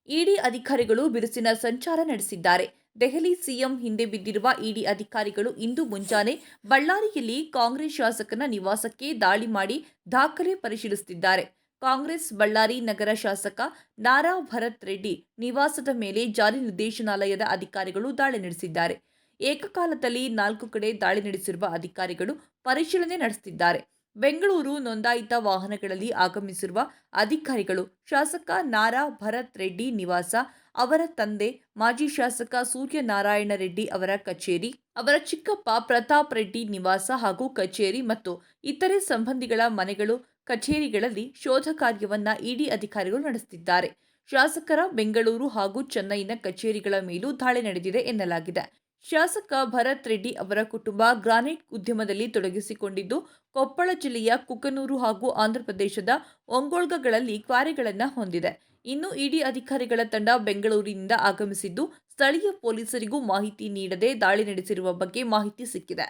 ಇಡಿ ಅಧಿಕಾರಿಗಳು ಬಿರುಸಿನ ಸಂಚಾರ ನಡೆಸಿದ್ದಾರೆ. ದೆಹಲಿ ಸಿಎಂ ಹಿಂದೆ ಬಿದ್ದಿರುವ ಇಡಿ ಅಧಿಕಾರಿಗಳು ಇಂದು ಮುಂಜಾನೆ ಬಳ್ಳಾರಿಯಲ್ಲಿ ಕಾಂಗ್ರೆಸ್ ಶಾಸಕನ ನಿವಾಸಕ್ಕೆ ದಾಳಿ ಮಾಡಿ ದಾಖಲೆ ಪರಿಶೀಲಿಸುತ್ತಿದ್ದಾರೆ. ಕಾಂಗ್ರೆಸ್ ಬಳ್ಳಾರಿ ನಗರ ಶಾಸಕ ನಾರಾ ಭರತ್ ರೆಡ್ಡಿ ನಿವಾಸದ ಮೇಲೆ ಜಾರಿ ನಿರ್ದೇಶನಾಲಯದ ಅಧಿಕಾರಿಗಳು ದಾಳಿ ನಡೆಸಿದ್ದಾರೆ. ಏಕಕಾಲದಲ್ಲಿ 4 ಕಡೆ ದಾಳಿ ನಡೆಸಿರುವ ಅಧಿಕಾರಿಗಳು ಪರಿಶೀಲನೆ ನಡೆಸುತ್ತಿದ್ದಾರೆ. ಬೆಂಗಳೂರು ನೋಂದಾಯಿತ ವಾಹನಗಳಲ್ಲಿ ಆಗಮಿಸಿರುವ ಅಧಿಕಾರಿಗಳು ಶಾಸಕ ನಾರಾ ಭರತ್ ರೆಡ್ಡಿ ನಿವಾಸ, ಅವರ ತಂದೆ ಮಾಜಿ ಶಾಸಕ ಸೂರ್ಯನಾರಾಯಣ ರೆಡ್ಡಿ ಅವರ ಕಚೇರಿ, ಅವರ ಚಿಕ್ಕಪ್ಪ ಪ್ರತಾಪ್ ರೆಡ್ಡಿ ನಿವಾಸ ಹಾಗೂ ಕಚೇರಿ ಮತ್ತು ಇತರೆ ಸಂಬಂಧಿಗಳ ಮನೆಗಳು, ಕಚೇರಿಗಳಲ್ಲಿ ಶೋಧ ಕಾರ್ಯವನ್ನ ಇಡಿ ಅಧಿಕಾರಿಗಳು ನಡೆಸುತ್ತಿದ್ದಾರೆ. ಶಾಸಕರ ಬೆಂಗಳೂರು ಹಾಗೂ ಚೆನ್ನೈನ ಕಚೇರಿಗಳ ಮೇಲೂ ದಾಳಿ ನಡೆದಿದೆ ಎನ್ನಲಾಗಿದೆ. ಶಾಸಕ ಭರತ್ ರೆಡ್ಡಿ ಅವರ ಕುಟುಂಬ ಗ್ರಾನೈಟ್ ಉದ್ಯಮದಲ್ಲಿ ತೊಡಗಿಸಿಕೊಂಡಿದ್ದು, ಕೊಪ್ಪಳ ಜಿಲ್ಲೆಯ ಕುಕನೂರು ಹಾಗೂ ಆಂಧ್ರಪ್ರದೇಶದ ಒಂಗೋಳ್ಗಳಲ್ಲಿ ಕ್ವಾರಿಗಳನ್ನು ಹೊಂದಿದೆ. ಇನ್ನು ಇಡಿ ಅಧಿಕಾರಿಗಳ ತಂಡ ಬೆಂಗಳೂರಿನಿಂದ ಆಗಮಿಸಿದ್ದು, ಸ್ಥಳೀಯ ಪೊಲೀಸರಿಗೂ ಮಾಹಿತಿ ನೀಡದೆ ದಾಳಿ ನಡೆಸಿರುವ ಬಗ್ಗೆ ಮಾಹಿತಿ ಸಿಕ್ಕಿದೆ.